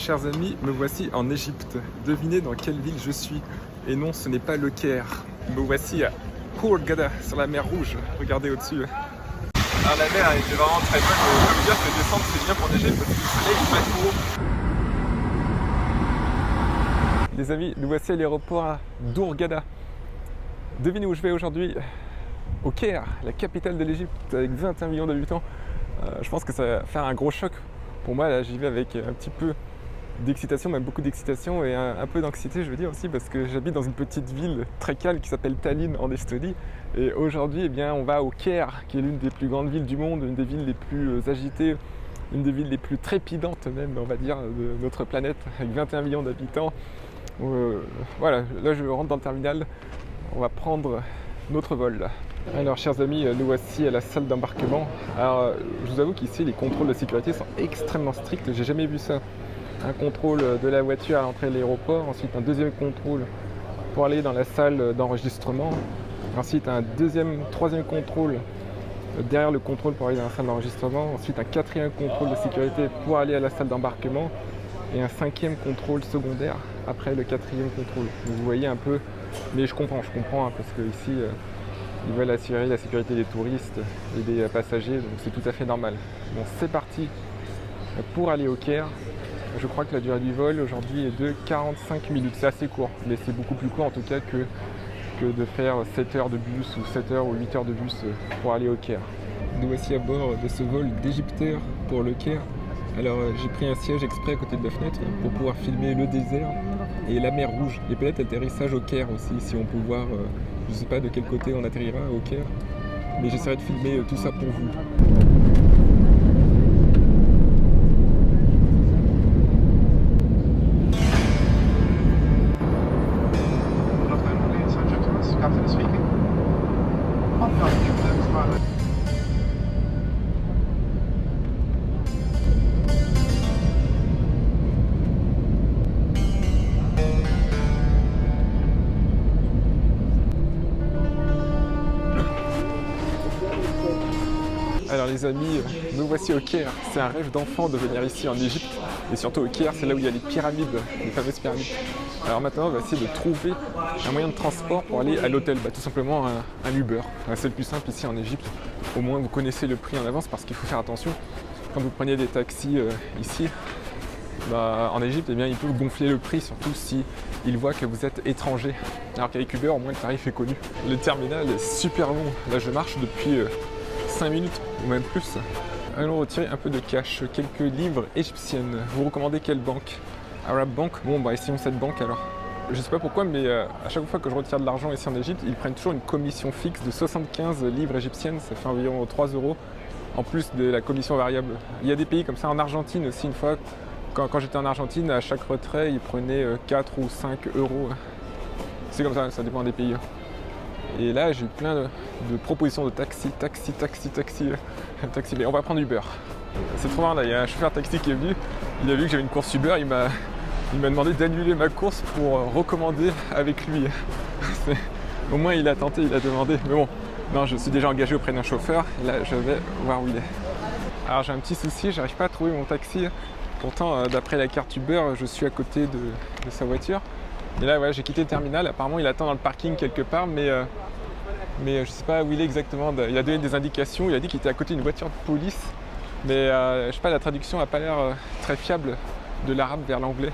Chers amis, me voici en Égypte. Devinez dans quelle ville je suis. Et non, ce n'est pas le Caire. Me voici à Hurghada, sur la mer Rouge. Regardez au-dessus. Alors la mer était vraiment très bonne. Je peux vous dire que descendre c'est bien pour neiger parce que le soleil est pas trop. Les amis, nous voici à l'aéroport d'Hurghada. Devinez où je vais aujourd'hui. Au Caire, la capitale de l'Égypte, avec 21 millions d'habitants. Je pense que ça va faire un gros choc. Pour moi, là, j'y vais avec un petit peu d'excitation, même beaucoup d'excitation et un peu d'anxiété, je veux dire aussi, parce que j'habite dans une petite ville très calme qui s'appelle Tallinn en Estonie. Et aujourd'hui, eh bien, on va au Caire, qui est l'une des plus grandes villes du monde, une des villes les plus agitées, une des villes les plus trépidantes même, on va dire, de notre planète, avec 21 millions d'habitants. Voilà, là je rentre dans le terminal, on va prendre notre vol. Alors chers amis, nous voici à la salle d'embarquement. Alors je vous avoue qu'ici les contrôles de sécurité sont extrêmement stricts, j'ai jamais vu ça. Un contrôle de la voiture à l'entrée de l'aéroport, ensuite un deuxième contrôle pour aller dans la salle d'enregistrement, ensuite un troisième contrôle derrière le contrôle pour aller dans la salle d'enregistrement, ensuite un quatrième contrôle de sécurité pour aller à la salle d'embarquement et un cinquième contrôle secondaire après le quatrième contrôle. Donc, vous voyez un peu, mais je comprends hein, parce que ici ils veulent assurer la sécurité des touristes et des passagers, donc c'est tout à fait normal. Bon, c'est parti pour aller au Caire. Je crois que la durée du vol aujourd'hui est de 45 minutes, c'est assez court, mais c'est beaucoup plus court en tout cas que de faire 7 heures de bus ou 7 heures ou 8 heures de bus pour aller au Caire. Nous voici à bord de ce vol d'Égyptair pour le Caire. Alors j'ai pris un siège exprès à côté de la fenêtre pour pouvoir filmer le désert et la mer Rouge. Et peut-être l'atterrissage au Caire aussi, si on peut voir, je ne sais pas de quel côté on atterrira au Caire, mais j'essaierai de filmer tout ça pour vous. Alors les amis, nous voici au Caire. C'est un rêve d'enfant de venir ici en Égypte. Et surtout au Caire, c'est là où il y a les pyramides, les fameuses pyramides. Alors maintenant, on va essayer de trouver un moyen de transport pour aller à l'hôtel. Tout simplement un Uber. C'est le plus simple ici en Égypte. Au moins vous connaissez le prix en avance parce qu'il faut faire attention. Quand vous prenez des taxis ici, en Égypte, eh bien, ils peuvent gonfler le prix, surtout si ils voient que vous êtes étranger. Alors qu'avec Uber, au moins le tarif est connu. Le terminal est super long. Là je marche depuis 5 minutes ou même plus. Allons retirer un peu de cash, quelques livres égyptiennes. Vous recommandez quelle banque? Arab Bank? Bon bah essayons cette banque alors. Je sais pas pourquoi mais à chaque fois que je retire de l'argent ici en Égypte, ils prennent toujours une commission fixe de 75 livres égyptiennes, ça fait environ 3 € en plus de la commission variable. Il y a des pays comme ça, en Argentine aussi une fois, quand j'étais en Argentine, à chaque retrait ils prenaient 4 ou 5 €. C'est comme ça dépend des pays. Et là, j'ai eu plein de propositions de taxi, mais on va prendre Uber. C'est trop marrant, là, il y a un chauffeur taxi qui est venu, il a vu que j'avais une course Uber, il m'a demandé d'annuler ma course pour recommander avec lui. Au moins, il a tenté, il a demandé, mais bon, non, je suis déjà engagé auprès d'un chauffeur, et là, je vais voir où il est. Alors, j'ai un petit souci, j'arrive pas à trouver mon taxi. Pourtant, d'après la carte Uber, je suis à côté de sa voiture. Et là, ouais, j'ai quitté le terminal. Apparemment, il attend dans le parking quelque part, mais je ne sais pas où il est exactement. Il a donné des indications. Il a dit qu'il était à côté d'une voiture de police. Mais je ne sais pas, la traduction n'a pas l'air très fiable de l'arabe vers l'anglais.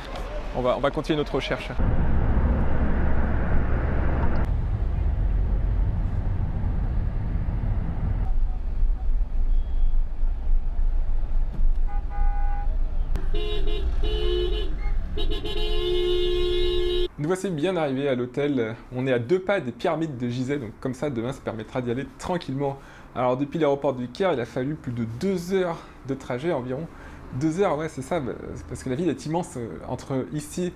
On va continuer notre recherche. Nous voici bien arrivés à l'hôtel. On est à 2 pas des pyramides de Gizeh, donc comme ça demain ça permettra d'y aller tranquillement. Alors depuis l'aéroport du Caire, il a fallu plus de 2 heures de trajet environ. 2 heures, ouais c'est ça, parce que la ville est immense. Entre ici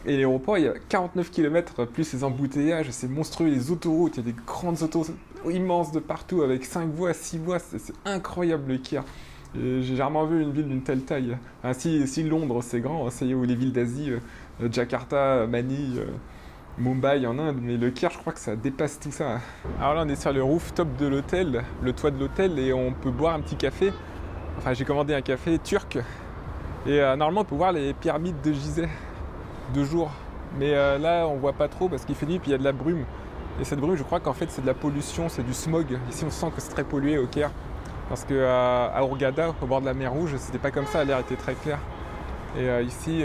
et l'aéroport, il y a 49 km plus les embouteillages, c'est monstrueux, les autoroutes, il y a des grandes autoroutes immenses de partout avec 5 voies, 6 voies, c'est incroyable le Caire. J'ai rarement vu une ville d'une telle taille. Enfin, si Londres c'est grand, ça y est, ou les villes d'Asie, Jakarta, Manille, Mumbai en Inde, mais le Caire je crois que ça dépasse tout ça. Alors là on est sur le rooftop de l'hôtel, le toit de l'hôtel, et on peut boire un petit café. Enfin j'ai commandé un café turc Et normalement on peut voir les pyramides de Gizeh de jour. Mais là on voit pas trop parce qu'il fait nuit puis il y a de la brume. Et cette brume je crois qu'en fait c'est de la pollution, c'est du smog. Ici on sent que c'est très pollué au Caire. Parce qu'à Hurghada, au bord de la mer Rouge, c'était pas comme ça, l'air était très clair. Et ici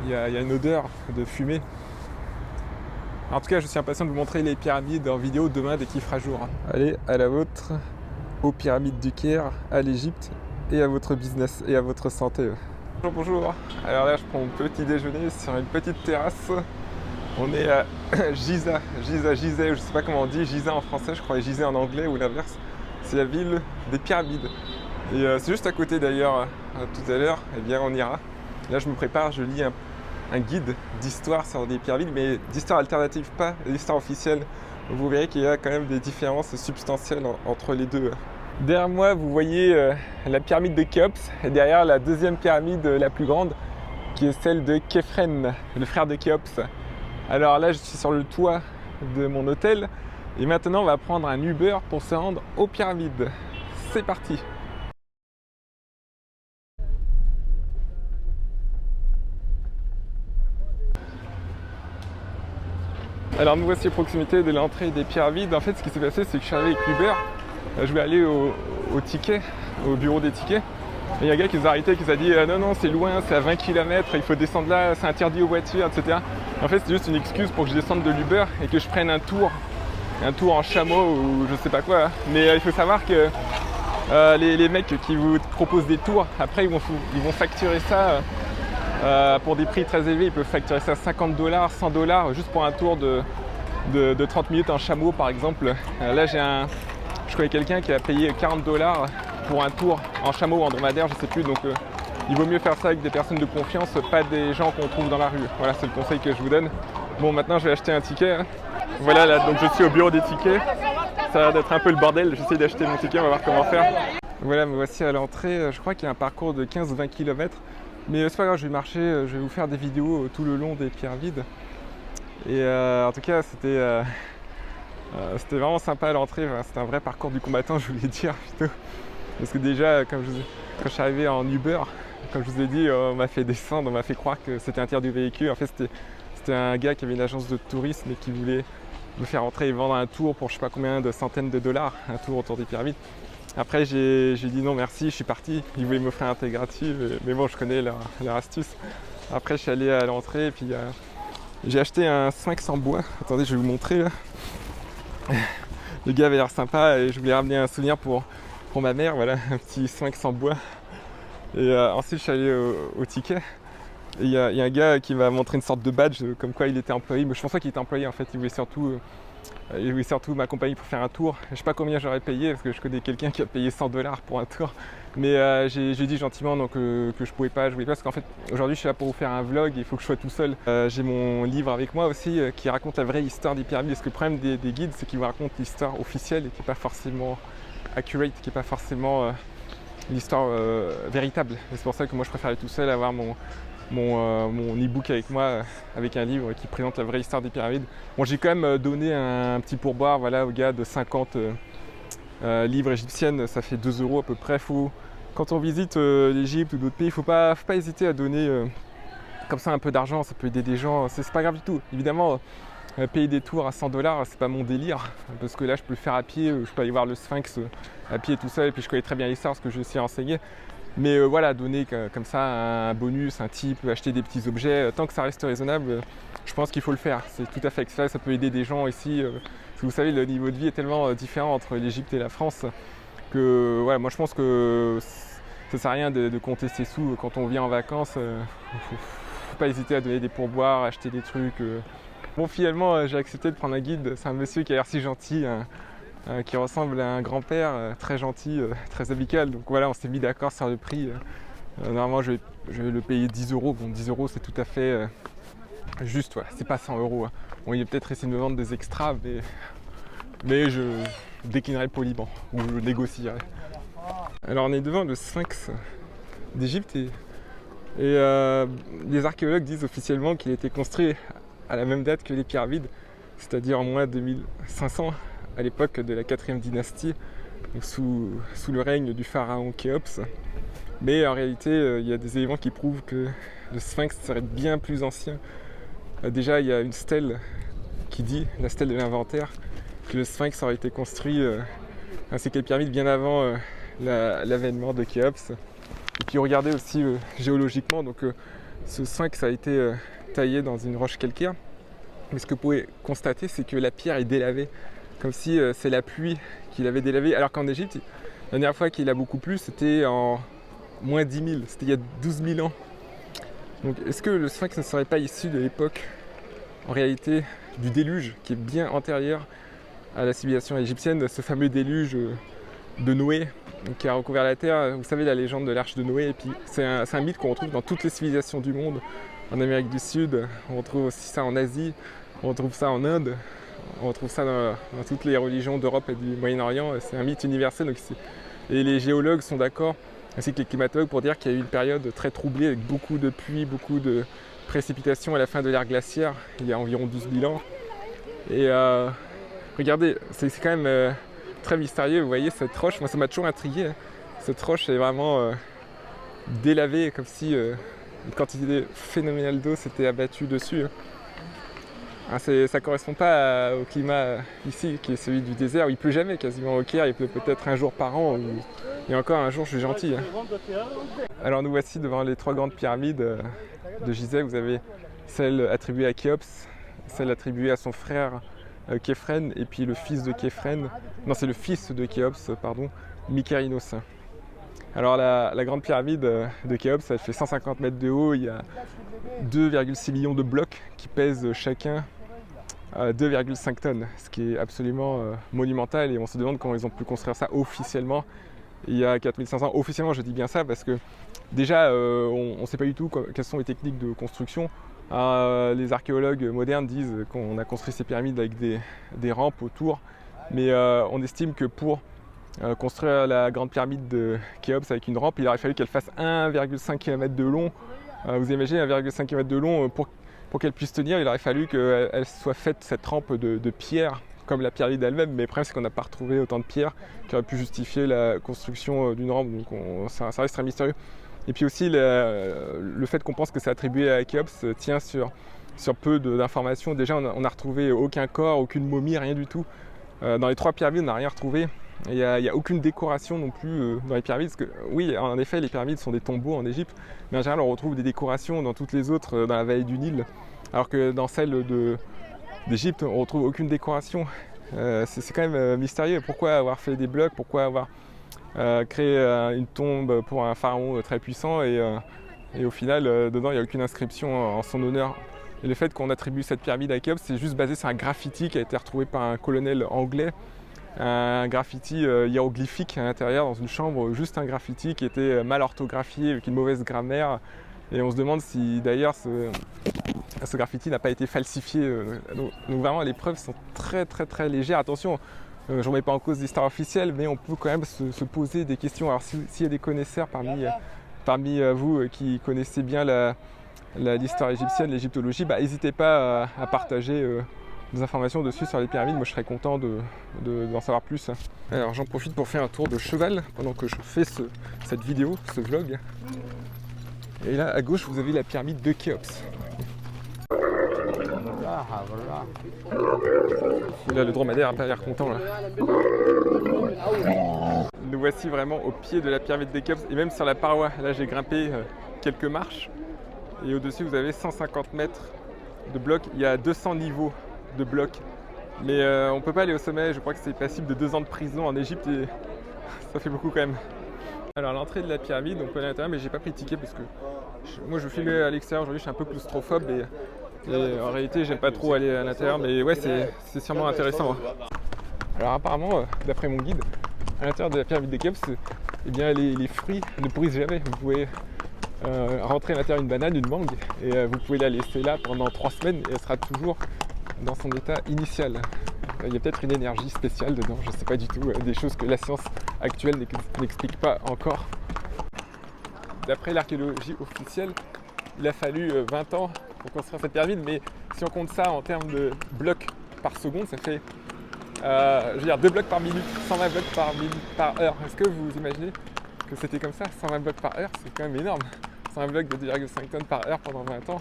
il y a une odeur de fumée. En tout cas je suis impatient de vous montrer les pyramides en vidéo demain dès qu'il fera jour. Allez, à la vôtre, aux pyramides du Caire, à l'Égypte et à votre business et à votre santé. Bonjour, bonjour. Alors là, je prends mon petit déjeuner sur une petite terrasse. On est à Gizeh, je sais pas comment on dit, Gizeh en français, je crois, et Gizeh en anglais ou l'inverse. C'est la ville des pyramides. Et c'est juste à côté d'ailleurs, tout à l'heure, eh bien on ira. Là, je me prépare, je lis un guide d'histoire sur des pyramides, mais d'histoire alternative, pas d'histoire officielle. Vous verrez qu'il y a quand même des différences substantielles entre les deux. Derrière moi, vous voyez la pyramide de Khéops et derrière la deuxième pyramide la plus grande qui est celle de Khéphren, le frère de Khéops. Alors là, je suis sur le toit de mon hôtel et maintenant on va prendre un Uber pour se rendre aux pyramides. C'est parti! Alors nous voici à proximité de l'entrée des pyramides. En fait, ce qui s'est passé, c'est que je suis arrivé avec l'Uber. Je voulais aller au ticket, au bureau des tickets. Et il y a un gars qui nous a arrêté, qui nous a dit non, c'est loin, c'est à 20 km, il faut descendre là, c'est interdit aux voitures, etc. En fait, c'est juste une excuse pour que je descende de l'Uber et que je prenne un tour en chameau ou je sais pas quoi. Mais il faut savoir que les mecs qui vous proposent des tours, après ils vont facturer ça pour des prix très élevés. Ils peuvent facturer ça $50, $100 juste pour un tour de 30 minutes en chameau par exemple. Là je connais quelqu'un qui a payé $40 pour un tour en chameau ou en dromadaire, je sais plus, donc il vaut mieux faire ça avec des personnes de confiance, pas des gens qu'on trouve dans la rue. Voilà, c'est le conseil que je vous donne. Bon, maintenant je vais acheter un ticket. Voilà, là, donc je suis au bureau des tickets. Ça a l'air d'être un peu le bordel, j'essaie d'acheter mon ticket, on va voir comment faire. Voilà, me voici à l'entrée. Je crois qu'il y a un parcours de 15 ou 20 km. Mais c'est pas grave, je vais marcher, je vais vous faire des vidéos tout le long des pyramides. Et en tout cas, c'était vraiment sympa à l'entrée, c'était un vrai parcours du combattant, je voulais dire plutôt. Parce que déjà, quand je suis arrivé en Uber, comme je vous ai dit, on m'a fait descendre, on m'a fait croire que c'était interdit au véhicule. En fait, c'était un gars qui avait une agence de tourisme et qui voulait me faire entrer et vendre un tour pour je sais pas combien de centaines de dollars, un tour autour des pyramides. Après, j'ai dit non merci, je suis parti. Ils voulaient m'offrir un intégratif, mais bon, je connais leur astuce. Après, je suis allé à l'entrée et puis j'ai acheté un sphinx en bois. Attendez, je vais vous montrer. Là. Le gars avait l'air sympa et je voulais ramener un souvenir pour ma mère, voilà, un petit sphinx en bois. Et ensuite je suis allé au ticket. Et il y a un gars qui m'a montré une sorte de badge comme quoi il était employé. Mais je pense pas qu'il était employé en fait, il voulait surtout m'accompagner pour faire un tour. Je sais pas combien j'aurais payé parce que je connais quelqu'un qui a payé $100 pour un tour. Mais j'ai dit gentiment donc, que je voulais pas parce qu'en fait aujourd'hui je suis là pour vous faire un vlog, il faut que je sois tout seul. J'ai mon livre avec moi aussi qui raconte la vraie histoire des pyramides. Parce que le problème des guides c'est qu'ils vous racontent l'histoire officielle et qui n'est pas forcément accurate, qui n'est pas forcément l'histoire véritable. Et c'est pour ça que moi je préfère aller tout seul, avoir mon e-book avec moi, avec un livre qui présente la vraie histoire des pyramides. Bon, j'ai quand même donné un petit pourboire voilà, au gars de 50 livres égyptienennes, ça fait 2 € à peu près. Quand on visite l'Égypte ou d'autres pays, il ne faut pas hésiter à donner comme ça un peu d'argent, ça peut aider des gens, c'est pas grave du tout. Évidemment, payer des tours à $100, c'est pas mon délire, parce que là je peux le faire à pied, je peux aller voir le Sphinx à pied tout seul, et puis je connais très bien l'histoire parce que je suis renseigné. Mais voilà, donner comme ça un bonus, un tip, acheter des petits objets, tant que ça reste raisonnable, je pense qu'il faut le faire. C'est tout à fait excellent, ça peut aider des gens ici. Parce que vous savez, le niveau de vie est tellement différent entre l'Égypte et la France que voilà, moi je pense que ça sert à rien de compter ses sous quand on vient en vacances. Faut pas hésiter à donner des pourboires, acheter des trucs. Bon, finalement, j'ai accepté de prendre un guide. C'est un monsieur qui a l'air si gentil, qui ressemble à un grand-père, très gentil, très amical. Donc voilà, on s'est mis d'accord sur le prix. Normalement, je vais le payer 10 €. Bon, 10 € c'est tout à fait juste, voilà. C'est pas 100 €. Hein. Bon, il va peut-être essayer de me vendre des extras, mais je déclinerai poliment, ou je négocierai. Alors, on est devant le Sphinx d'Égypte et les archéologues disent officiellement qu'il a été construit à la même date que les pyramides, c'est-à-dire en moins 2500, à l'époque de la 4e dynastie. donc sous le règne du pharaon Khéops. Mais en réalité, il y a des éléments qui prouvent que le sphinx serait bien plus ancien. Déjà, il y a une stèle qui dit, la stèle de l'inventaire, que le sphinx aurait été construit ainsi que les pyramides bien avant l'avènement de Khéops. Et puis regardez aussi géologiquement, donc ce sphinx a été taillé dans une roche calcaire. Mais ce que vous pouvez constater, c'est que la pierre est délavée, comme si c'est la pluie qui l'avait délavée. Alors qu'en Égypte, la dernière fois qu'il a beaucoup plu, c'était en moins 10 000, c'était il y a 12 000 ans. Donc est-ce que le sphinx ne serait pas issu de l'époque, en réalité, du déluge, qui est bien antérieur à la civilisation égyptienne, ce fameux déluge de Noé, qui a recouvert la terre? Vous savez, la légende de l'arche de Noé, et puis c'est un mythe qu'on retrouve dans toutes les civilisations du monde. En Amérique du Sud, on retrouve aussi ça en Asie, on retrouve ça en Inde, on retrouve ça dans toutes les religions d'Europe et du Moyen-Orient. C'est un mythe universel, donc et les géologues sont d'accord, ainsi que les climatologues, pour dire qu'il y a eu une période très troublée avec beaucoup de pluie, beaucoup de précipitations à la fin de l'ère glaciaire, il y a environ 12 000 ans. Et regardez, c'est quand même très mystérieux. Vous voyez cette roche, moi ça m'a toujours intrigué. Hein. Cette roche est vraiment délavée, comme si une quantité phénoménale d'eau s'était abattue dessus. Hein. Ça ne correspond pas au climat ici, qui est celui du désert, où il ne pleut jamais quasiment au Caire. Il pleut peut-être un jour par an, et encore un jour je suis gentil. Hein. Alors nous voici devant les 3 grandes pyramides de Gizeh. Vous avez celle attribuée à Khéops, celle attribuée à son frère Khéphren, et puis le fils de Khéphren, non c'est le fils de Khéops, pardon, Mykérinos. Alors la grande pyramide de Khéops, elle fait 150 mètres de haut, il y a 2,6 millions de blocs qui pèsent chacun 2,5 tonnes, ce qui est absolument monumental, et on se demande comment ils ont pu construire ça officiellement il y a 4500. Officiellement, je dis bien ça parce que déjà on ne sait pas du tout quelles sont les techniques de construction. Les archéologues modernes disent qu'on a construit ces pyramides avec des rampes autour, mais on estime que pour construire la grande pyramide de Khéops avec une rampe, il aurait fallu qu'elle fasse 1,5 km de long. Vous imaginez 1,5 km de long, pour qu'elle puisse tenir, il aurait fallu qu'elle soit faite, cette rampe de pierre, comme la pyramide elle-même, mais le problème c'est qu'on n'a pas retrouvé autant de pierres qui auraient pu justifier la construction d'une rampe, donc ça reste très mystérieux. Et puis aussi le fait qu'on pense que c'est attribué à Khéops tient sur peu d'informations. Déjà on n'a retrouvé aucun corps, aucune momie, rien du tout. Dans les 3 pyramides on n'a rien retrouvé. Il n'y a aucune décoration non plus dans les pyramides, parce que oui, en effet, les pyramides sont des tombeaux en Égypte, mais en général, on retrouve des décorations dans toutes les autres, dans la vallée du Nil, alors que dans celle d'Égypte, on ne retrouve aucune décoration. C'est quand même mystérieux. Pourquoi avoir fait des blocs? Pourquoi avoir créé une tombe pour un pharaon très puissant et au final, dedans, il n'y a aucune inscription en son honneur? Et le fait qu'on attribue cette pyramide à Khéops, c'est juste basé sur un graffiti qui a été retrouvé par un colonel anglais. Un graffiti hiéroglyphique à l'intérieur dans une chambre, juste un graffiti qui était mal orthographié avec une mauvaise grammaire, et on se demande si d'ailleurs ce graffiti n'a pas été falsifié. Donc vraiment les preuves sont très très très légères. Attention, je ne remets pas en cause l'histoire officielle, mais on peut quand même se poser des questions. Alors s'il y a des connaisseurs parmi vous qui connaissez bien l'histoire égyptienne, l'égyptologie, n'hésitez pas à partager des informations dessus sur les pyramides. Moi je serais content d'en savoir plus. Alors j'en profite pour faire un tour de cheval pendant que je fais cette vidéo, ce vlog. Et là à gauche vous avez la pyramide de Khéops. Et là le dromadaire n'a pas l'air content là. Nous voici vraiment au pied de la pyramide de Khéops, et même sur la paroi. Là j'ai grimpé quelques marches, et au-dessus vous avez 150 mètres de blocs. Il y a 200 niveaux de blocs, mais on ne peut pas aller au sommet. Je crois que c'est passible de 2 ans de prison en Égypte, et ça fait beaucoup quand même. Alors à l'entrée de la pyramide, on peut aller à l'intérieur, mais j'ai pas pris de ticket parce que moi je filmais à l'extérieur. Aujourd'hui je suis un peu claustrophobe, et en réalité j'aime pas trop aller à l'intérieur, mais ouais c'est sûrement intéressant. Alors apparemment, d'après mon guide, à l'intérieur de la pyramide de Khéops, eh bien les fruits ne pourrissent jamais. Vous pouvez rentrer à l'intérieur une banane, une mangue, et vous pouvez la laisser là pendant 3 semaines et elle sera toujours dans son état initial. Il y a peut-être une énergie spéciale dedans, je ne sais pas du tout, des choses que la science actuelle n'explique pas encore. D'après l'archéologie officielle, il a fallu 20 ans pour construire cette pyramide, mais si on compte ça en termes de blocs par seconde, ça fait je veux dire 2 blocs par minute, 120 blocs par heure. Est-ce que vous imaginez que c'était comme ça? 120 blocs par heure, c'est quand même énorme. 120 blocs de 2,5 tonnes par heure pendant 20 ans.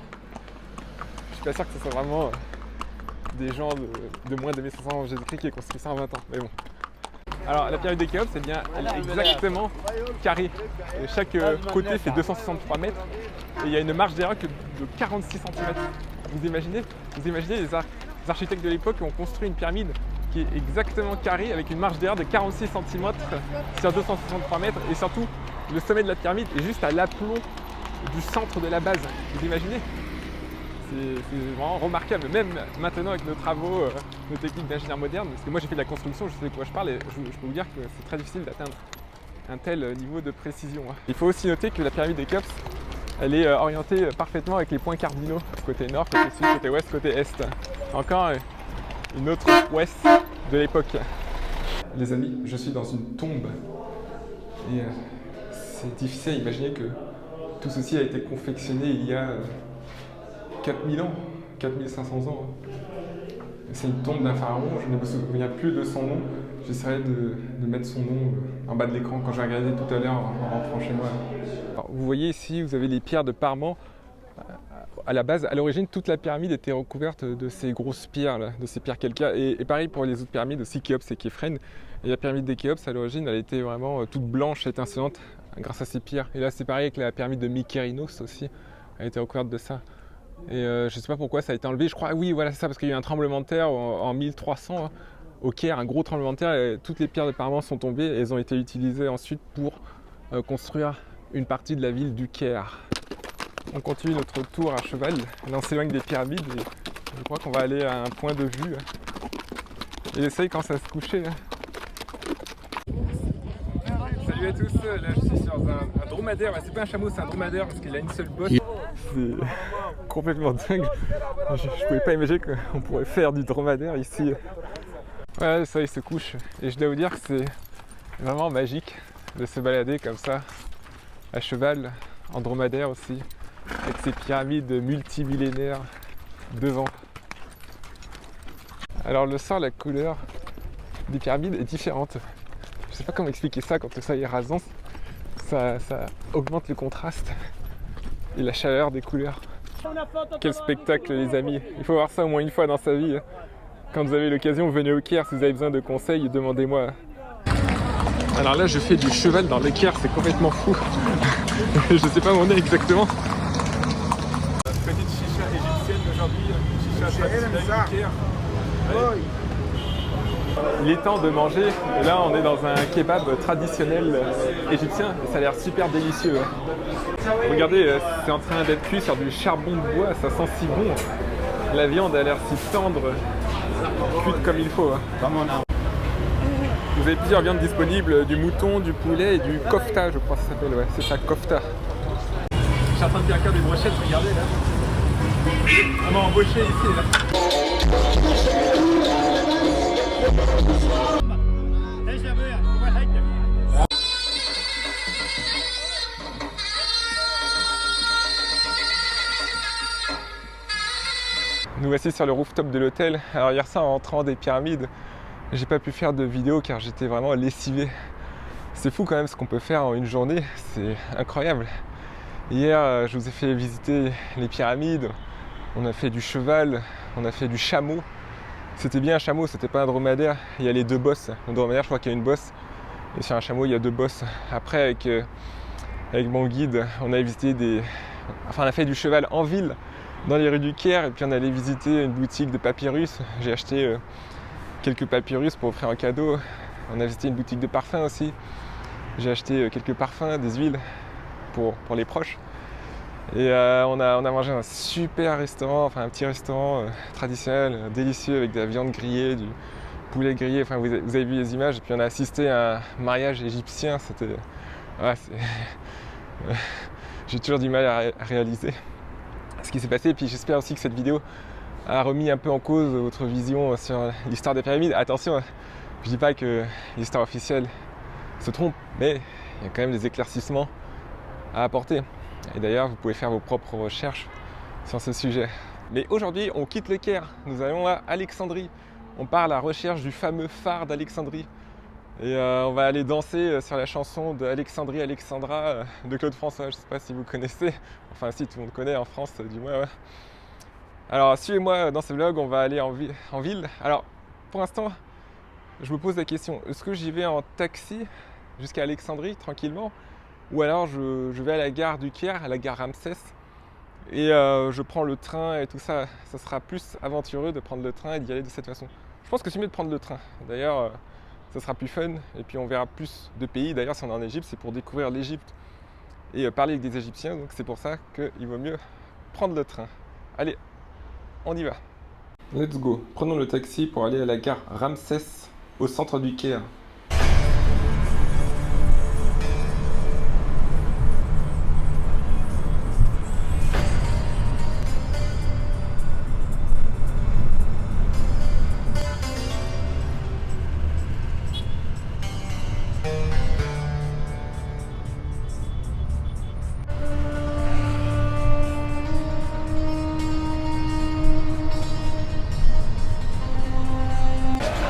Je suis pas sûr que ce soit vraiment des gens de moins de 2500 ans Jésus-Christ qui aient construit ça en 20 ans, mais bon. Alors la pyramide de Khéops, elle est exactement carrée. Et chaque côté fait 263 mètres et il y a une marge d'erreur de 46 cm. Vous imaginez les architectes de l'époque ont construit une pyramide qui est exactement carrée avec une marge d'erreur de 46 cm sur 263 mètres et surtout le sommet de la pyramide est juste à l'aplomb du centre de la base. Vous imaginez? C'est vraiment remarquable, même maintenant avec nos travaux, nos techniques d'ingénieur moderne, parce que moi j'ai fait de la construction, je sais de quoi je parle et je peux vous dire que c'est très difficile d'atteindre un tel niveau de précision. Il faut aussi noter que la pyramide de Khéops, elle est orientée parfaitement avec les points cardinaux, côté nord, côté sud, côté ouest, côté est. Encore une autre ouest de l'époque. Les amis, je suis dans une tombe et c'est difficile à imaginer que tout ceci a été confectionné il y a 4000 ans, 4500 ans. C'est une tombe d'un pharaon, je ne me souviens plus de son nom. J'essaierai de mettre son nom en bas de l'écran quand je vais regarder tout à l'heure en rentrant chez moi. Alors, vous voyez ici, vous avez les pierres de Parman. À la base, à l'origine, toute la pyramide était recouverte de ces grosses pierres, là, de ces pierres calcaires. Et pareil pour les autres pyramides, aussi Khéops et Képhren. Et la pyramide des Khéops, à l'origine, elle était vraiment toute blanche, étincelante, grâce à ces pierres. Et là, c'est pareil avec la pyramide de Mykérinos aussi, elle était recouverte de ça. Et je ne sais pas pourquoi ça a été enlevé, je crois, oui voilà c'est ça, parce qu'il y a eu un tremblement de terre en 1300 hein, au Caire, un gros tremblement de terre, et toutes les pierres de Parman sont tombées et elles ont été utilisées ensuite pour construire une partie de la ville du Caire. On continue notre tour à cheval, là on s'éloigne des pyramides et je crois qu'on va aller à un point de vue. Et essaye quand ça va se coucher. Salut à tous, là je suis sur un dromadaire, c'est pas un chameau, c'est un dromadaire parce qu'il a une seule bosse. C'est complètement dingue. Je pouvais pas imaginer qu'on pourrait faire du dromadaire ici. Ouais, ça il se couche. Et je dois vous dire que c'est vraiment magique de se balader comme ça, à cheval, en dromadaire aussi, avec ces pyramides multimillénaires devant. Alors le sang, la couleur des pyramides est différente. Je sais pas comment expliquer ça quand ça est rasant. Ça augmente le contraste et la chaleur des couleurs. Quel spectacle les amis, il faut voir ça au moins une fois dans sa vie. Quand vous avez l'occasion, venez au Caire, si vous avez besoin de conseils, demandez-moi. Alors là je fais du cheval dans le Caire, c'est complètement fou. Je sais pas où on est exactement. Petite chicha égyptienne aujourd'hui, chicha traditionnelle du Caire. Ouais. Il est temps de manger, et là on est dans un kebab traditionnel égyptien et ça a l'air super délicieux. Regardez, c'est en train d'être cuit sur du charbon de bois, ça sent si bon. La viande a l'air si tendre, cuite comme il faut. Vous avez plusieurs viandes disponibles, du mouton, du poulet et du kofta, je crois que ça s'appelle, ouais, c'est ça, kofta. Je suis en train de bien faire des brochettes, regardez là. On m'a embauché ici là. Nous voici sur le rooftop de l'hôtel. Alors hier soir en rentrant des pyramides, j'ai pas pu faire de vidéo car j'étais vraiment lessivé. C'est fou quand même ce qu'on peut faire en une journée, c'est incroyable. Hier je vous ai fait visiter les pyramides, on a fait du cheval, on a fait du chameau. C'était bien un chameau, c'était pas un dromadaire, il y a les deux bosses. Le dromadaire je crois qu'il y a une bosse et sur un chameau il y a deux bosses. Après avec mon guide on a visité on a fait du cheval en ville dans les rues du Caire et puis on allait visiter une boutique de papyrus. J'ai acheté quelques papyrus pour offrir un cadeau. On a visité une boutique de parfums aussi. J'ai acheté quelques parfums, des huiles pour les proches. Et on a mangé un super restaurant, enfin un petit restaurant traditionnel, délicieux avec de la viande grillée, du poulet grillé. Enfin vous avez vu les images. Et puis on a assisté à un mariage égyptien. C'était, j'ai toujours du mal à réaliser ce qui s'est passé. Et puis j'espère aussi que cette vidéo a remis un peu en cause votre vision sur l'histoire des pyramides. Attention, je dis pas que l'histoire officielle se trompe, mais il y a quand même des éclaircissements à apporter. Et d'ailleurs, vous pouvez faire vos propres recherches sur ce sujet. Mais aujourd'hui, on quitte le Caire. Nous allons à Alexandrie, on part à la recherche du fameux phare d'Alexandrie. Et on va aller danser sur la chanson d'Alexandrie Alexandra de Claude François. Je ne sais pas si vous connaissez, enfin si tout le monde connaît en France du moins. Ouais. Alors suivez-moi dans ce vlog, on va aller en ville. Alors pour l'instant, je me pose la question, est-ce que j'y vais en taxi jusqu'à Alexandrie tranquillement, ou alors je vais à la gare du Caire, à la gare Ramsès, et je prends le train et tout ça. Ça sera plus aventureux de prendre le train et d'y aller de cette façon. Je pense que c'est mieux de prendre le train. D'ailleurs, ça sera plus fun et puis on verra plus de pays. D'ailleurs, si on est en Égypte, c'est pour découvrir l'Égypte et parler avec des Égyptiens. Donc c'est pour ça qu'il vaut mieux prendre le train. Allez, on y va. Let's go. Prenons le taxi pour aller à la gare Ramsès au centre du Caire.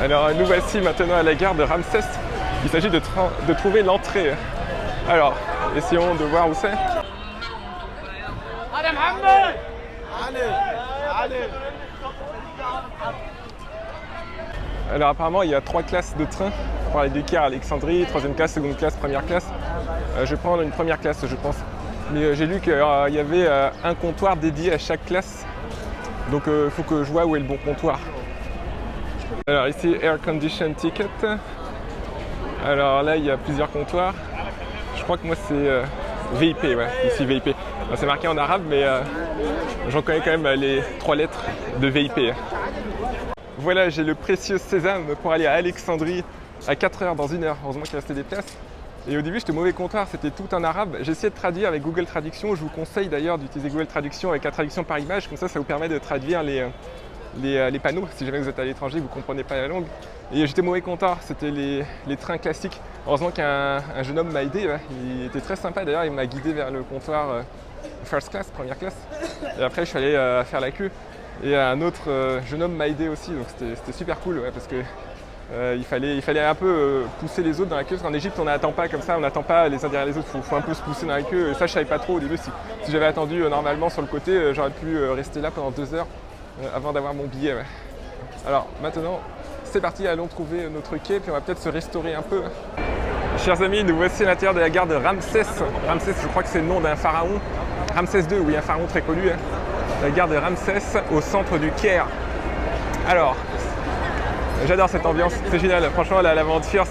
Alors nous voici maintenant à la gare de Ramsès. Il s'agit de trouver l'entrée. Alors, essayons de voir où c'est. Alors apparemment il y a 3 classes de train pour aller du Caire à Alexandrie, 3e classe, 2e classe, 1re classe. Je vais prendre une 1re classe je pense. Mais j'ai lu qu'il y avait un comptoir dédié à chaque classe. Donc il faut que je vois où est le bon comptoir. Alors ici, Air Condition Ticket. Alors là, il y a plusieurs comptoirs. Je crois que moi c'est VIP, ouais, ici VIP. C'est marqué en arabe, mais j'en connais quand même les 3 lettres de VIP. Voilà, j'ai le précieux sésame pour aller à Alexandrie à 4h dans 1 heure. Heureusement qu'il restait des places. Et au début, j'étais mauvais comptoir, c'était tout en arabe. J'ai essayé de traduire avec Google Traduction. Je vous conseille d'ailleurs d'utiliser Google Traduction avec la traduction par image. Comme ça vous permet de traduire les panneaux, si jamais vous êtes à l'étranger, vous ne comprenez pas la langue. Et j'étais mauvais comptoir, c'était les trains classiques. Heureusement qu'un jeune homme m'a aidé, ouais. Il était très sympa d'ailleurs, il m'a guidé vers le comptoir first class, 1re classe. Et après je suis allé faire la queue. Et un autre jeune homme m'a aidé aussi, donc c'était super cool, ouais, parce que il fallait un peu pousser les autres dans la queue, parce qu'en Égypte on n'attend pas comme ça, on n'attend pas les uns derrière les autres, il faut un peu se pousser dans la queue. Et ça je savais pas trop au début, si j'avais attendu normalement sur le côté, j'aurais pu rester là pendant 2 heures. Avant d'avoir mon billet. Ouais. Alors maintenant, c'est parti, allons trouver notre quai, puis on va peut-être se restaurer un peu. Chers amis, nous voici à l'intérieur de la gare de Ramsès. Ramsès, je crois que c'est le nom d'un pharaon. Ramsès II, oui, un pharaon très connu. Hein. La gare de Ramsès, au centre du Caire. Alors, j'adore cette ambiance, c'est génial. Franchement, l'aventure,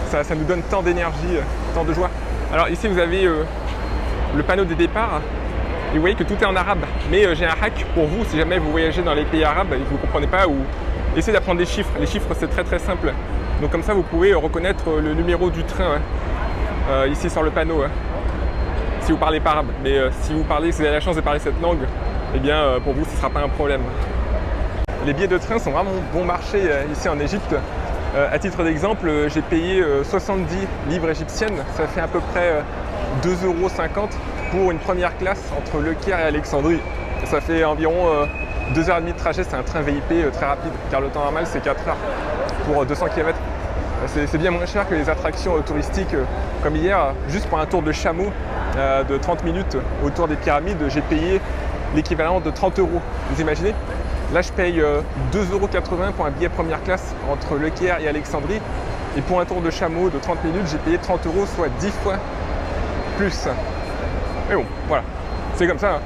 ça nous donne tant d'énergie, tant de joie. Alors ici, vous avez le panneau des départs. Et vous voyez que tout est en arabe, mais j'ai un hack pour vous si jamais vous voyagez dans les pays arabes et que vous ne comprenez pas, ou essayez d'apprendre des chiffres. Les chiffres c'est très simple. Donc comme ça vous pouvez reconnaître le numéro du train ici sur le panneau, si vous parlez pas arabe. Mais si vous avez la chance de parler cette langue, eh bien pour vous ce ne sera pas un problème. Les billets de train sont vraiment bon marché ici en Égypte. À titre d'exemple, j'ai payé 70 livres égyptiennes, ça fait à peu près 2,50 € pour une 1re classe entre Le Caire et Alexandrie. Ça fait environ 2h30 de trajet, c'est un train VIP très rapide, car le temps normal c'est 4 heures pour 200 km. C'est bien moins cher que les attractions touristiques comme hier. Juste pour un tour de chameau de 30 minutes autour des pyramides, j'ai payé l'équivalent de 30 €. Vous imaginez? Là je paye 2,80 € pour un billet 1re classe entre Le Caire et Alexandrie. Et pour un tour de chameau de 30 minutes, j'ai payé 30 €, soit 10 fois plus. Mais bon, voilà, c'est comme ça.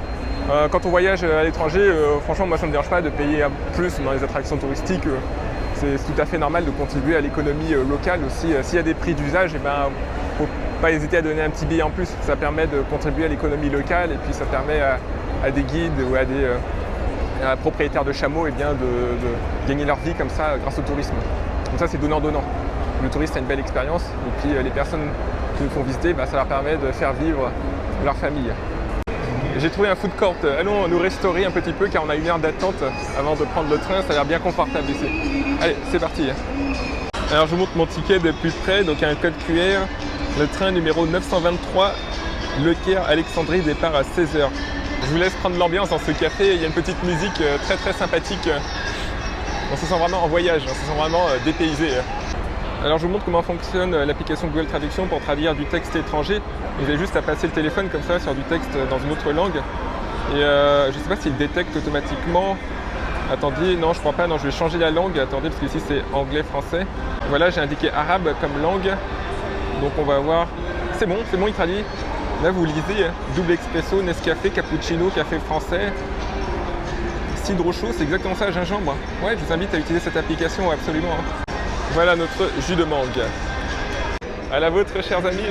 Quand on voyage à l'étranger, franchement, moi ça ne me dérange pas de payer plus dans les attractions touristiques. C'est tout à fait normal de contribuer à l'économie locale aussi. S'il y a des prix d'usage, il ne faut pas hésiter à donner un petit billet en plus. Ça permet de contribuer à l'économie locale et puis ça permet à des guides ou à des propriétaires de chameaux de gagner leur vie comme ça grâce au tourisme. Donc ça c'est donnant-donnant. Le touriste a une belle expérience et puis les personnes qui nous font visiter, ça leur permet de faire vivre leur famille. J'ai trouvé un food court, allons nous restaurer un petit peu car on a 1 heure d'attente avant de prendre le train, ça a l'air bien confortable ici. Allez, c'est parti. Alors je vous montre mon ticket de plus près, donc il y a un code QR, le train numéro 923, Le Caire Alexandrie, départ à 16 h. Je vous laisse prendre l'ambiance dans ce café, il y a une petite musique très sympathique. On se sent vraiment en voyage, on se sent vraiment dépaysé. Alors je vous montre comment fonctionne l'application Google Traduction pour traduire du texte étranger. Vous avez juste à passer le téléphone comme ça sur du texte dans une autre langue. Et je ne sais pas s'il détecte automatiquement. Attendez, non je crois pas, non je vais changer la langue. Attendez parce qu'ici c'est anglais-français. Voilà, j'ai indiqué arabe comme langue. Donc on va voir. C'est bon, il traduit. Là vous lisez double expresso, Nescafé, cappuccino, café français. Cidre chaud, c'est exactement ça, gingembre. Ouais, je vous invite à utiliser cette application absolument. Voilà notre jus de mangue. À la vôtre, chers amis.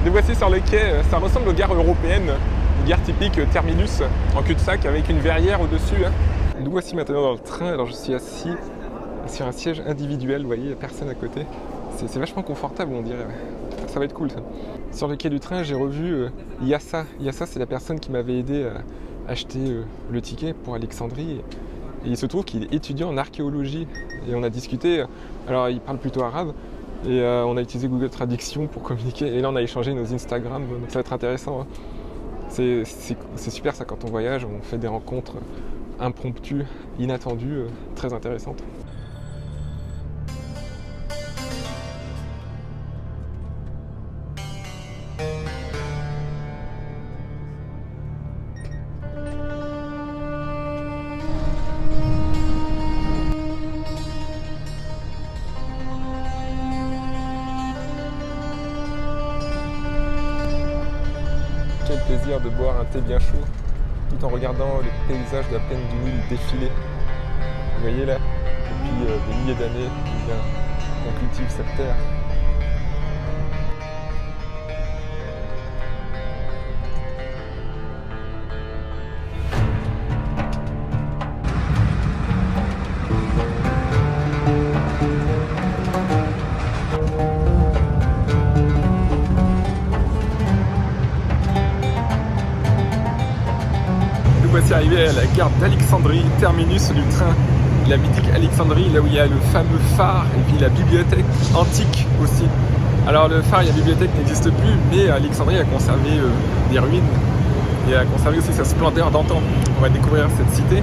Nous voici sur le quai. Ça ressemble aux gares européennes, une gare typique terminus en cul-de-sac avec une verrière au-dessus. Nous voici maintenant dans le train. Alors je suis assis sur un siège individuel, vous voyez, il n'y a personne à côté. C'est vachement confortable, on dirait. Ça va être cool ça. Sur le quai du train, j'ai revu Yassa. Yassa, c'est la personne qui m'avait aidé à acheter le ticket pour Alexandrie. Et il se trouve qu'il est étudiant en archéologie. Et on a discuté, alors il parle plutôt arabe. Et on a utilisé Google Traduction pour communiquer. Et là, on a échangé nos Instagram. Donc ça va être intéressant. Hein. C'est super ça quand on voyage. On fait des rencontres impromptues, inattendues, très intéressantes. Quel plaisir de boire un thé bien chaud tout en regardant le paysage de la plaine du Nil défiler. Vous voyez là, depuis des milliers d'années, on cultive cette terre. Voici arrivé à la gare d'Alexandrie, terminus du train, la mythique Alexandrie, là où il y a le fameux phare et puis la bibliothèque antique aussi. Alors le phare et la bibliothèque n'existent plus, mais Alexandrie a conservé des ruines et a conservé aussi sa splendeur d'antan. On va découvrir cette cité.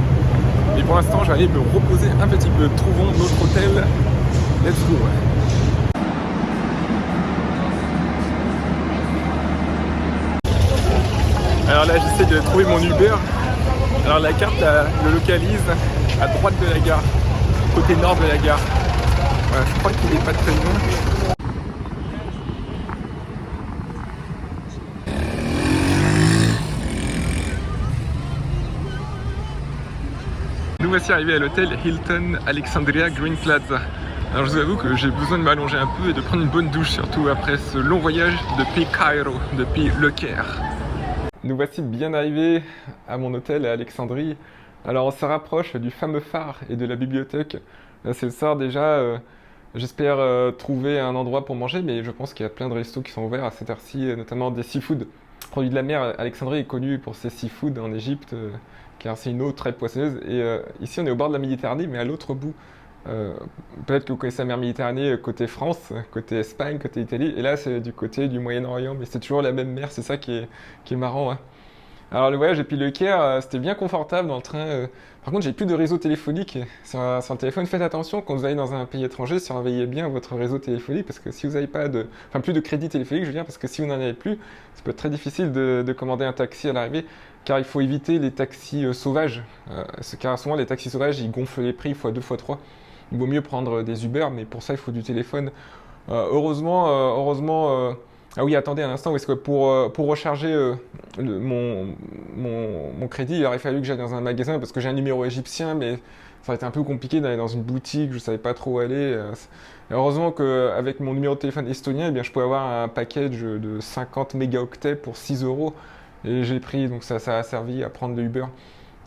Et pour l'instant, je vais aller me reposer un petit peu. Trouvons notre hôtel. Let's go. Alors là, j'essaie de trouver mon Uber. Alors la carte le localise à droite de la gare, côté nord de la gare. Voilà, je crois qu'il n'est pas très loin. Nous voici arrivés à l'hôtel Hilton Alexandria Green Plaza. Alors je vous avoue que j'ai besoin de m'allonger un peu et de prendre une bonne douche, surtout après ce long voyage depuis Cairo, depuis Le Caire. Nous voici bien arrivés à mon hôtel à Alexandrie. Alors on se rapproche du fameux phare et de la bibliothèque. Là c'est le soir déjà. J'espère trouver un endroit pour manger, mais je pense qu'il y a plein de restos qui sont ouverts à cette heure-ci, notamment des seafood. Produit de la mer, Alexandrie est connue pour ses seafood en Égypte, car c'est une eau très poissonneuse. Et ici on est au bord de la Méditerranée, mais à l'autre bout. Peut-être que vous connaissez la mer Méditerranée côté France, côté Espagne, côté Italie, et là c'est du côté du Moyen-Orient, mais c'est toujours la même mer, c'est ça qui est marrant. Hein. Alors le voyage depuis Le Caire, c'était bien confortable dans le train. Par contre, j'ai plus de réseau téléphonique sur le téléphone. Faites attention quand vous allez dans un pays étranger, surveillez bien votre réseau téléphonique, parce que si vous n'avez pas plus de crédit téléphonique, je veux dire, parce que si vous n'en avez plus, ça peut être très difficile de commander un taxi à l'arrivée, car il faut éviter les taxis sauvages, car souvent les taxis sauvages, ils gonflent les prix fois 2, fois 3. Il vaut mieux prendre des Uber, mais pour ça, il faut du téléphone. Heureusement... Ah oui, attendez un instant, parce que pour recharger mon crédit, il aurait fallu que j'aille dans un magasin, parce que j'ai un numéro égyptien, mais ça aurait été un peu compliqué d'aller dans une boutique, je ne savais pas trop où aller. Heureusement qu'avec mon numéro de téléphone estonien, eh bien, je pouvais avoir un package de 50 mégaoctets pour 6 €, et j'ai pris, donc ça a servi à prendre de Uber.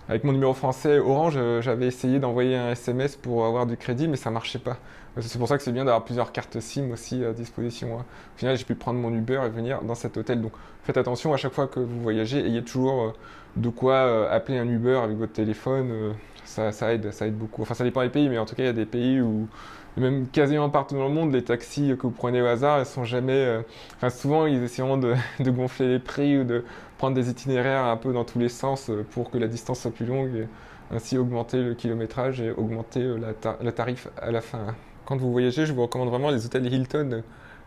Avec mon numéro français Orange, j'avais essayé d'envoyer un SMS pour avoir du crédit, mais ça marchait pas. C'est pour ça que c'est bien d'avoir plusieurs cartes SIM aussi à disposition. Hein. Au final, j'ai pu prendre mon Uber et venir dans cet hôtel. Donc faites attention à chaque fois que vous voyagez, ayez toujours de quoi appeler un Uber avec votre téléphone. Ça aide beaucoup. Enfin, ça dépend des pays, mais en tout cas, il y a des pays où, même quasiment partout dans le monde, les taxis que vous prenez au hasard, elles sont jamais... souvent, ils essaieront de gonfler les prix ou de prendre des itinéraires un peu dans tous les sens pour que la distance soit plus longue et ainsi augmenter le kilométrage et augmenter le tarif à la fin. Quand vous voyagez, je vous recommande vraiment les hôtels Hilton.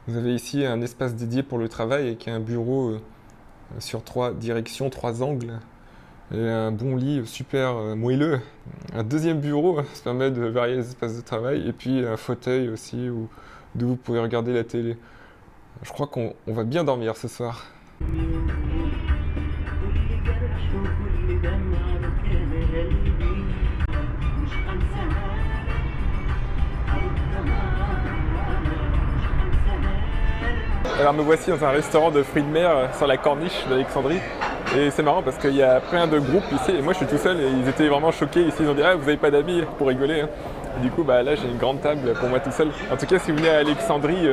Vous avez ici un espace dédié pour le travail avec un bureau sur 3 directions, 3 angles. Et un bon lit super moelleux. Un deuxième bureau, ça permet de varier les espaces de travail. Et puis un fauteuil aussi où vous pouvez regarder la télé. Je crois qu'on va bien dormir ce soir. Alors me voici dans un restaurant de fruits de mer sur la corniche d'Alexandrie. Et c'est marrant parce qu'il y a plein de groupes ici et moi je suis tout seul et ils étaient vraiment choqués ici. Ils ont dit ah vous n'avez pas d'amis pour rigoler. Et du coup bah là j'ai une grande table pour moi tout seul. En tout cas si vous venez à Alexandrie,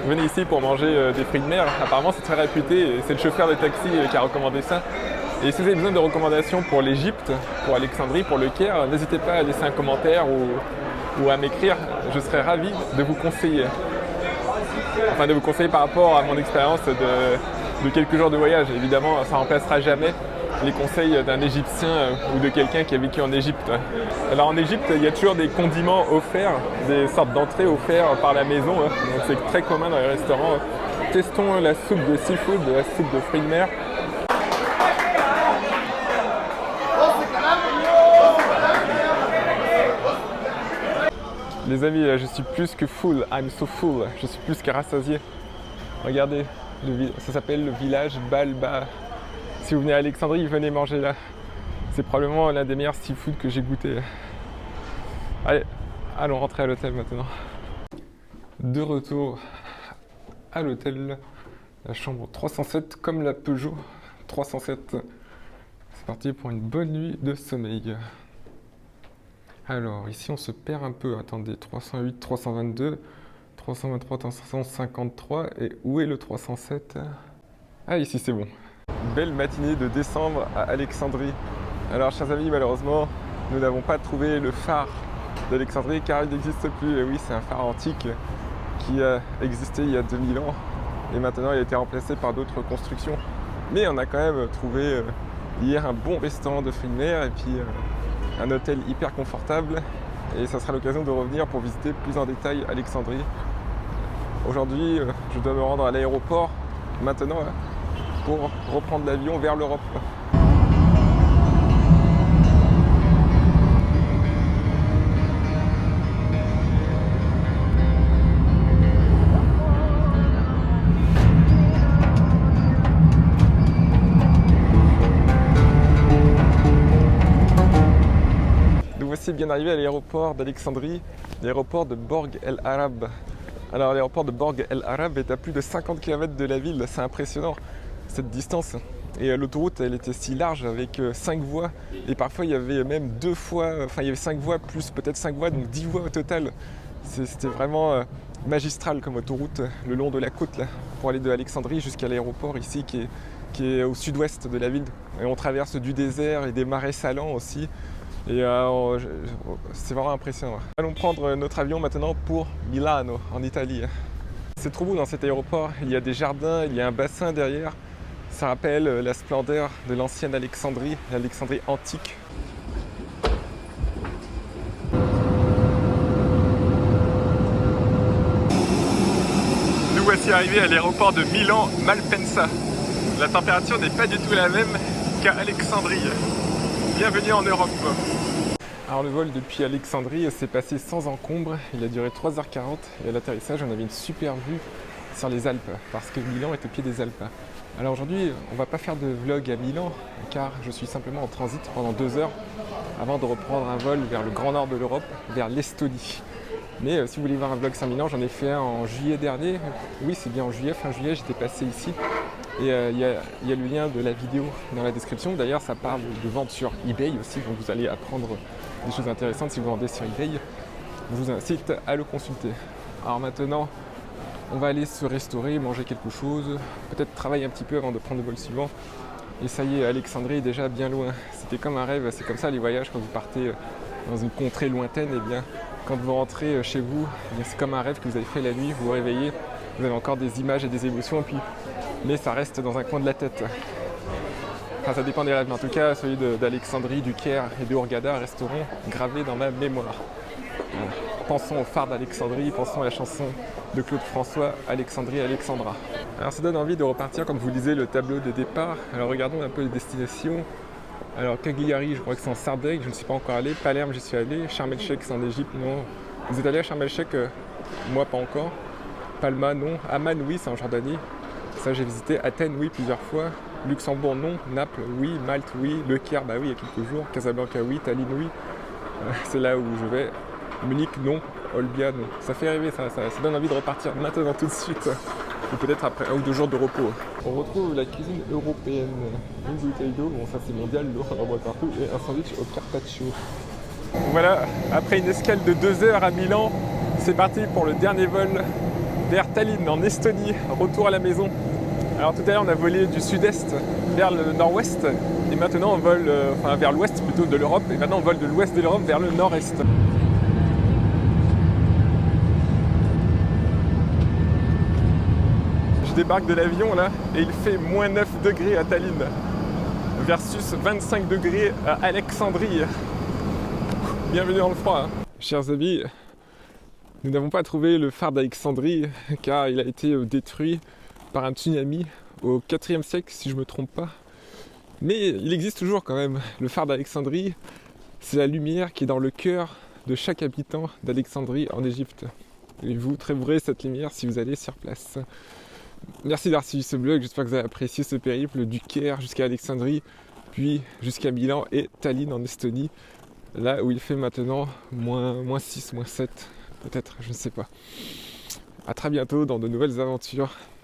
venez ici pour manger des fruits de mer. Apparemment c'est très réputé et c'est le chauffeur de taxi qui a recommandé ça. Et si vous avez besoin de recommandations pour l'Égypte, pour Alexandrie, pour le Caire, n'hésitez pas à laisser un commentaire ou à m'écrire. Je serais ravi de vous conseiller. Enfin de vous conseiller par rapport à mon expérience de quelques jours de voyage. Évidemment, ça ne remplacera jamais les conseils d'un Égyptien ou de quelqu'un qui a vécu en Égypte. Alors en Égypte, il y a toujours des condiments offerts, des sortes d'entrées offertes par la maison. Donc c'est très commun dans les restaurants. Testons la soupe de seafood, la soupe de fruits de mer. Les amis, je suis plus que full, I'm so full, je suis plus que rassasié. Regardez, ça s'appelle le village Balba. Si vous venez à Alexandrie, venez manger là. C'est probablement l'un des meilleurs seafood que j'ai goûté. Allez, allons rentrer à l'hôtel maintenant. De retour à l'hôtel, la chambre 307 comme la Peugeot 307. C'est parti pour une bonne nuit de sommeil. Alors, ici on se perd un peu. Attendez, 308, 322, 323, 353. Et où est le 307 ? Ah, ici c'est bon. Belle matinée de décembre à Alexandrie. Alors, chers amis, malheureusement, nous n'avons pas trouvé le phare d'Alexandrie car il n'existe plus. Et oui, c'est un phare antique qui a existé il y a 2000 ans. Et maintenant, il a été remplacé par d'autres constructions. Mais on a quand même trouvé hier un bon restaurant de fruits de mer et puis un hôtel hyper confortable et ça sera l'occasion de revenir pour visiter plus en détail Alexandrie. Aujourd'hui, je dois me rendre à l'aéroport maintenant pour reprendre l'avion vers l'Europe. Voici bien arrivé à l'aéroport d'Alexandrie, l'aéroport de Borg El Arab. Alors l'aéroport de Borg El Arab est à plus de 50 km de la ville, c'est impressionnant cette distance. Et l'autoroute elle était si large avec 5 voies et parfois il y avait même 2 fois, enfin il y avait 5 voies plus peut-être 5 voies, donc 10 voies au total. C'était vraiment magistral comme autoroute le long de la côte là, pour aller de Alexandrie jusqu'à l'aéroport ici qui est au sud-ouest de la ville. Et on traverse du désert et des marais salants aussi. Et c'est vraiment impressionnant. Allons prendre notre avion maintenant pour Milano, en Italie. C'est trop beau dans cet aéroport, il y a des jardins, il y a un bassin derrière. Ça rappelle la splendeur de l'ancienne Alexandrie, l'Alexandrie antique. Nous voici arrivés à l'aéroport de Milan-Malpensa. La température n'est pas du tout la même qu'à Alexandrie. Bienvenue en Europe. Alors le vol depuis Alexandrie s'est passé sans encombre, il a duré 3h40 et à l'atterrissage on avait une super vue sur les Alpes parce que Milan est au pied des Alpes. Alors aujourd'hui on va pas faire de vlog à Milan car je suis simplement en transit pendant 2 heures avant de reprendre un vol vers le grand nord de l'Europe, vers l'Estonie. Mais si vous voulez voir un vlog sur Milan, j'en ai fait un en juillet dernier. Oui c'est bien en juillet, fin juillet j'étais passé ici. Et il y a le lien de la vidéo dans la description. D'ailleurs, ça parle de vente sur eBay aussi, donc vous allez apprendre des choses intéressantes si vous vendez sur eBay. Je vous incite à le consulter. Alors maintenant, on va aller se restaurer, manger quelque chose, peut-être travailler un petit peu avant de prendre le vol suivant. Et ça y est, Alexandrie est déjà bien loin. C'était comme un rêve, c'est comme ça les voyages quand vous partez dans une contrée lointaine. Et bien, quand vous rentrez chez vous, c'est comme un rêve que vous avez fait la nuit, vous vous réveillez, vous avez encore des images et des émotions, mais ça reste dans un coin de la tête. Enfin, ça dépend des rêves, mais en tout cas, celui d'Alexandrie, du Caire et de Hurghada resteront gravés dans ma mémoire. Pensons au phare d'Alexandrie, pensons à la chanson de Claude François, Alexandrie, Alexandra. Alors ça donne envie de repartir, comme vous lisez le tableau de départ. Alors regardons un peu les destinations. Alors Cagliari, je crois que c'est en Sardaigne, je ne suis pas encore allé. Palerme, j'y suis allé. Sharm el-Sheikh, c'est en Égypte, non. Vous êtes allé à Sharm el-Sheikh? Moi, pas encore. Palma, non. Amman, oui, c'est en Jordanie. Ça, j'ai visité. Athènes, oui, plusieurs fois. Luxembourg, non. Naples, oui. Malte, oui. Le Caire, bah oui, il y a quelques jours. Casablanca, oui. Tallinn, oui. C'est là où je vais. Munich, non. Olbia, non. Ça fait rêver, ça donne envie de repartir maintenant tout de suite. Ou peut-être après 1 ou 2 jours de repos. On retrouve la cuisine européenne. Une bouteille d'eau, bon ça c'est mondial, l'eau on en boit partout, et un sandwich au carpaccio. Voilà, après une escale de 2 heures à Milan, c'est parti pour le dernier vol vers Tallinn en Estonie, retour à la maison. Alors tout à l'heure on a volé du sud-est vers le nord-ouest, et maintenant on vole vers l'ouest plutôt de l'Europe, et maintenant on vole de l'ouest de l'Europe vers le nord-est. Je débarque de l'avion là et il fait moins 9 degrés à Tallinn versus 25 degrés à Alexandrie. Bienvenue dans le froid. Chers amis, nous n'avons pas trouvé le phare d'Alexandrie car il a été détruit par un tsunami au 4e siècle si je ne me trompe pas. Mais il existe toujours quand même. Le phare d'Alexandrie, c'est la lumière qui est dans le cœur de chaque habitant d'Alexandrie en Égypte. Et vous trouverez cette lumière si vous allez sur place. Merci d'avoir suivi ce blog, j'espère que vous avez apprécié ce périple du Caire jusqu'à Alexandrie, puis jusqu'à Milan et Tallinn en Estonie, là où il fait maintenant moins 6, moins 7, peut-être, je ne sais pas. A très bientôt dans de nouvelles aventures.